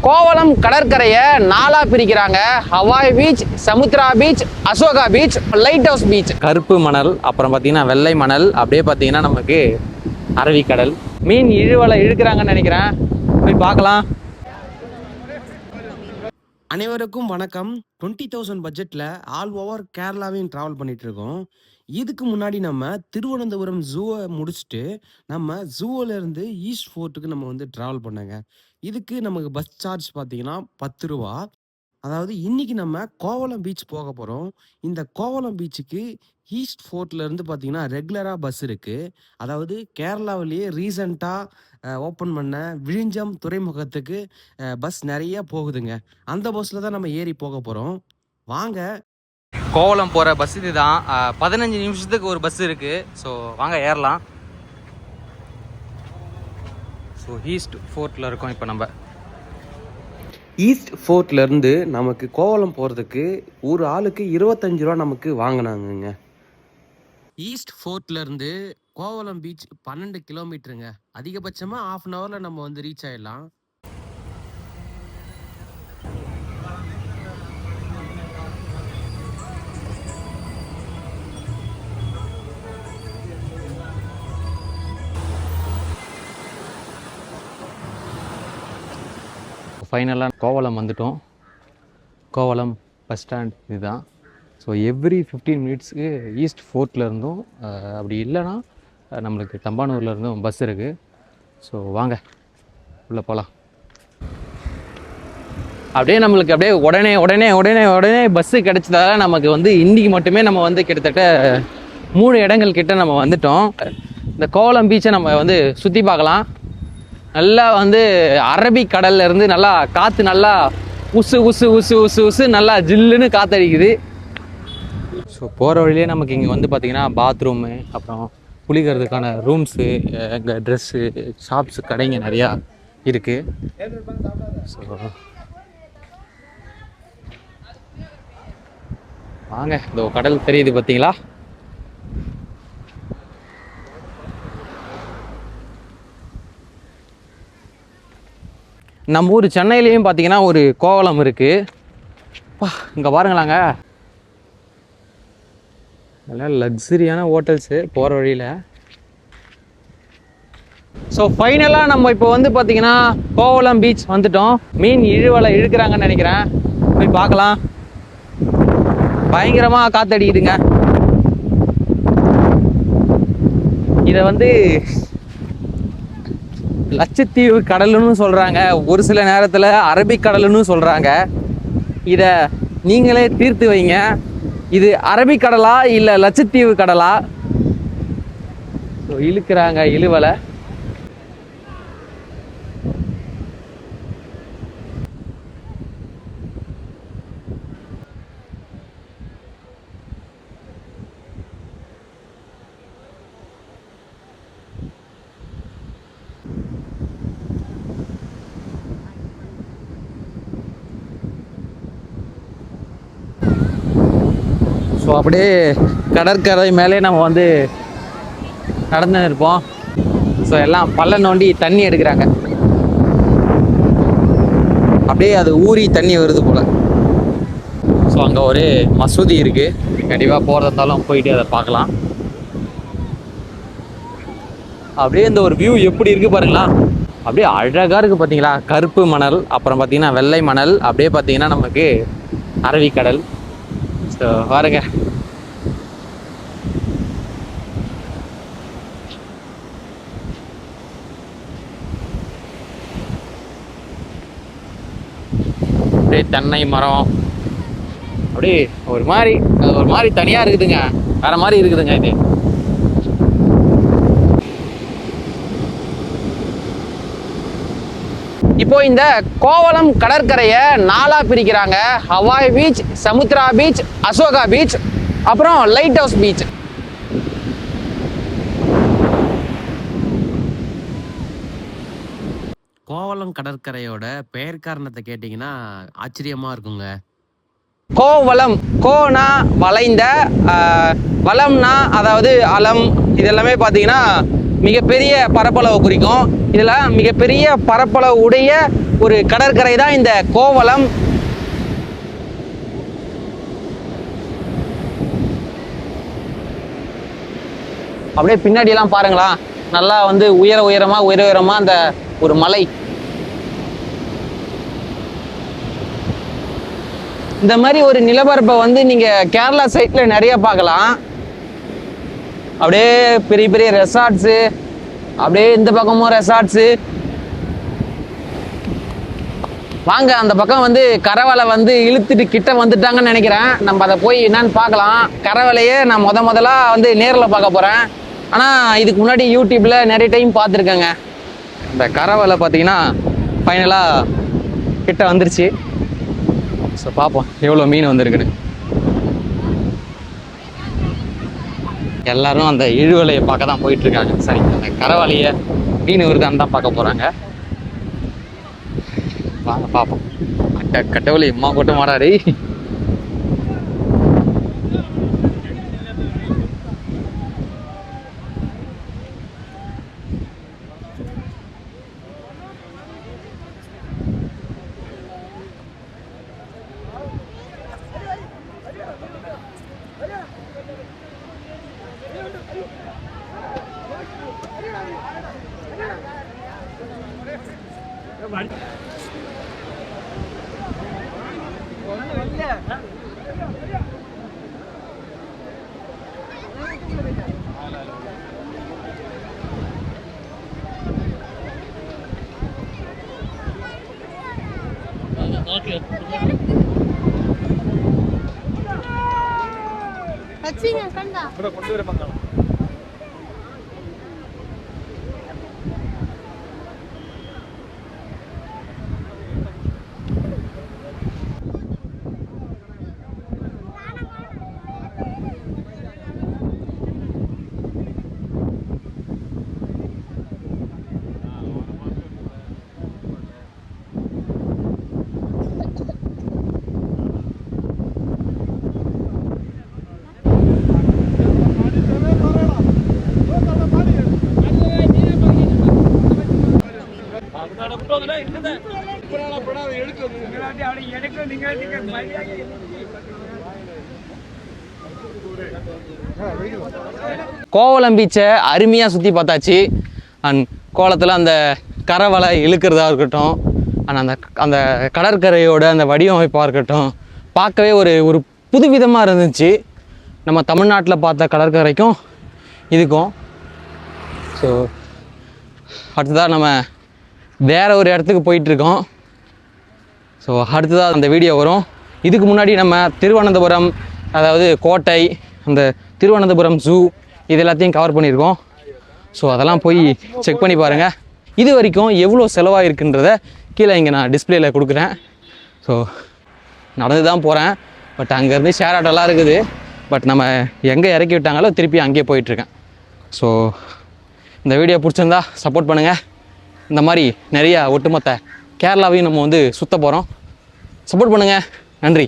கோவளம் கடற்கரையை 4ஆ பிரிக்கிறாங்க. Hawaii beach, Samudra beach, Ashoka beach, light house beach. கருப்பு மணல், அப்புறம் பார்த்தீங்கன்னா வெள்ளை மணல், அப்படியே பார்த்தீங்கன்னா நமக்கு அரபிக்கடல். மீன் இழுவலை இழுக்கிறாங்கன்னு நினைக்கிறேன், போய் பார்க்கலாம். அனைவருக்கும் வணக்கம். 20,000 பட்ஜெட்டில் ஆல் ஓவர் கேரளாவையும் ட்ராவல் பண்ணிட்டு இருக்கோம். இதுக்கு முன்னாடி நம்ம திருவனந்தபுரம் ஜூவை முடிச்சுட்டு நம்ம ஜூவிலேருந்து ஈஸ்ட் ஃபோர்ட்டுக்கு நம்ம வந்து ட்ராவல் பண்ணாங்க. இதுக்கு நமக்கு பஸ் சார்ஜ் பார்த்தீங்கன்னா 10 ரூபா. அதாவது இன்னைக்கு நம்ம கோவளம் பீச் போக போகிறோம். இந்த கோவளம் பீச்சுக்கு ஈஸ்ட் ஃபோர்ட்லேருந்து பார்த்தீங்கன்னா ரெகுலராக பஸ் இருக்குது. அதாவது கேரளாவிலேயே ரீசண்டாக ஓப்பன் பண்ண விழிஞ்சம் துறைமுகத்துக்கு பஸ் நிறைய போகுதுங்க. அந்த பஸ்ஸில் தான் நம்ம ஏறி போக போகிறோம். வாங்க. கோவளம் போகிற பஸ் இது தான். 15 நிமிஷத்துக்கு ஒரு பஸ் இருக்குது. ஸோ வாங்க ஏறலாம். ஸோ ஈஸ்ட் ஃபோர்ட்டில் இருக்கோம் இப்போ நம்ம. ஈஸ்ட் ஃபோர்ட்லேருந்து நமக்கு கோவளம் போகிறதுக்கு ஒரு ஆளுக்கு 25 ரூபா நமக்கு வாங்கினாங்கங்க. ஈஸ்ட் ஃபோர்ட்லேருந்து கோவளம் பீச் 12 கிலோமீட்டருங்க. அதிகபட்சமாக 1/2 ஹவரில் நம்ம வந்து ரீச் ஆகிடலாம். ஃபைனலாக கோவளம் வந்துட்டோம். கோவளம் பஸ் ஸ்டாண்ட் இதுதான். ஸோ எவ்ரி 15 மினிட்ஸுக்கு ஈஸ்ட் ஃபோர்ட்டில் இருந்தும் அப்படி இல்லைன்னா நம்மளுக்கு தம்பானூரில் இருந்தும் பஸ் இருக்குது. ஸோ வாங்க உள்ளே போகலாம். அப்படியே நம்மளுக்கு அப்படியே உடனே பஸ்ஸு கிடச்சதால நமக்கு வந்து இன்றைக்கி மட்டுமே நம்ம வந்து கிட்டத்தட்ட 3 இடங்கள் கிட்ட நம்ம வந்துட்டோம். இந்த கோவளம் பீச்சை நம்ம வந்து சுற்றி பார்க்கலாம். நல்லா வந்து அரபிக்கடல்ல இருந்து நல்லா காற்று நல்லா உசு உசு உசு உசு உசு நல்லா ஜில்லுன்னு காற்றடிக்குது. ஸோ போகிற வழியிலே நமக்கு இங்கே வந்து பார்த்திங்கன்னா பாத்ரூமு, அப்புறம் குளிக்கிறதுக்கான ரூம்ஸு, இங்கே ட்ரெஸ்ஸு, ஷாப்ஸு, கடைங்க நிறையா இருக்குது. ஸோ வாங்க, இந்த கடல் தெரியுது பார்த்தீங்களா? நம்ம ஊர் சென்னையிலையும் பார்த்தீங்கன்னா ஒரு கோவளம் இருக்குது. இங்கே பாருங்களாங்க, எல்லாம் லக்ஸரியான ஹோட்டல்ஸு போகிற வழியில். ஸோ ஃபைனலாக நம்ம இப்போ வந்து பார்த்தீங்கன்னா கோவளம் பீச் வந்துட்டோம். மீன் இழுவலை இழுக்கிறாங்கன்னு நினைக்கிறேன், போய் பார்க்கலாம். பயங்கரமாக காற்றடிக்குதுங்க. இதை வந்து லட்சத்தீவு கடலுன்னு சொல்கிறாங்க, ஒரு சில நேரத்தில் அரபிக்கடலுன்னு சொல்கிறாங்க. இதை நீங்களே தீர்த்து வைங்க. இது அரபிக்கடலா இல்லை லட்சத்தீவு கடலா? இழுக்கிறாங்க இழுவலை. ஸோ அப்படியே கடற்கரை மேலே நம்ம வந்து நடந்து இருப்போம். ஸோ எல்லாம் பள்ள நோண்டி தண்ணி எடுக்கிறாங்க. அப்படியே அது ஊறி தண்ணி வருது போல். ஸோ அங்கே ஒரு மசூதி இருக்குது. கண்டிப்பாக போகிறதா இருந்தாலும் போயிட்டு அதை பார்க்கலாம். அப்படியே இந்த ஒரு வியூ எப்படி இருக்குது பாருங்களா, அப்படியே அழகாக இருக்குது பார்த்தீங்களா? கருப்பு மணல், அப்புறம் பார்த்தீங்கன்னா வெள்ளை மணல், அப்படியே பார்த்தீங்கன்னா நமக்கு அரபிக்கடல். ஸோ பாருங்க, அப்படியே தென்னை மரம், அப்படியே ஒரு மாதிரி தனியாக இருக்குதுங்க, வேற மாதிரி இருக்குதுங்க இது. இப்போ இந்த கோவளம் கடற்கரையை 4ஆ பிரிக்கிறாங்க. Hawaii beach, Samudra beach, Ashoka beach, அப்புறம் லைட் ஹவுஸ் பீச். கோவளம் கடற்கரையோட பெயர் காரணத்தை கேட்டிங்கன்னா ஆச்சரியமாக இருக்குங்க. கோவளம், கோனா வளைந்த, வளம்னா அதாவது அலம், இதெல்லாமே பார்த்தீங்கன்னா மிகப்பெரிய பரப்பளவு குறிக்கும். இதில் மிகப்பெரிய பரப்பளவு உடைய ஒரு கடற்கரை தான் இந்த கோவளம். அப்படியே பின்னாடியெல்லாம் பாருங்களா, நல்லா வந்து உயரமா அந்த ஒரு மலை. இந்த மாதிரி ஒரு நிலப்பரப்பை வந்து நீங்க கேரளா சைட்ல நிறைய பார்க்கலாம். அப்படியே பெரிய பெரிய ரெசார்ட்ஸு, அப்படியே இந்த பக்கமும் ரெசார்ட்ஸு. வாங்க அந்த பக்கம் வந்து கரவலை வந்து இழுத்துட்டு கிட்ட வந்துட்டாங்கன்னு நினைக்கிறேன். நம்ம அதை போய் என்னன்னு பார்க்கலாம். கரவலையே நான் முதலா வந்து நேரில் பார்க்க போகிறேன். ஆனால் இதுக்கு முன்னாடி யூடியூப்பில் நிறைய டைம் பார்த்துருக்கேங்க. இந்த கரவலை பார்த்தீங்கன்னா ஃபைனலாக கிட்ட வந்துருச்சு. ஸோ பார்ப்போம் எவ்வளோ மீன் வந்திருக்குன்னு. எல்லாரும் அந்த இழுவலையை பார்க்க தான் போயிட்டுருக்காங்க. சரி, அந்த கரவலையை மீன் வருதான்னு தான் பார்க்க போகிறாங்க. வாங்க பார்ப்போம். கட்டவலி அம்மா கொட்ட மாடாடி. கோவளம் பீச்சை அருமையாக சுற்றி பார்த்தாச்சு. அண்ட் கோவளத்தில் அந்த கரவலை இழுக்கிறதா இருக்கட்டும், அண்ட் அந்த கடற்கரையோட அந்த வடிவமைப்பாக இருக்கட்டும், பார்க்கவே ஒரு புதுவிதமாக இருந்துச்சு. நம்ம தமிழ்நாட்டில் பார்த்த கடற்கரைக்கும் இதுக்கும். ஸோ அடுத்ததாக நம்ம வேறு ஒரு இடத்துக்கு போயிட்டுருக்கோம். ஸோ அடுத்ததாக அந்த வீடியோ வரும். இதுக்கு முன்னாடி நம்ம திருவனந்தபுரம், அதாவது கோட்டை, அந்த திருவனந்தபுரம் ஜூ, இது எல்லாத்தையும் கவர் பண்ணியிருக்கோம். ஸோ அதெல்லாம் போய் செக் பண்ணி பாருங்கள். இது வரைக்கும் எவ்வளோ செலவாகிருக்குன்றத கீழே இங்கே நான் டிஸ்பிளேயில் கொடுக்குறேன். ஸோ நடந்து தான் போகிறேன். பட் அங்கேருந்து ஷேர் ஆட்டோலாம் இருக்குது. பட் நம்ம எங்கே இறக்கி விட்டாங்களோ திருப்பி அங்கேயே போயிட்டுருக்கேன். ஸோ இந்த வீடியோ பிடிச்சிருந்தா சப்போர்ட் பண்ணுங்கள். இந்த மாதிரி நிறையா ஒட்டுமொத்த கேரளாவையும் நம்ம வந்து சுற்ற போகிறோம். சப்போர்ட் பண்ணுங்கள். நன்றி.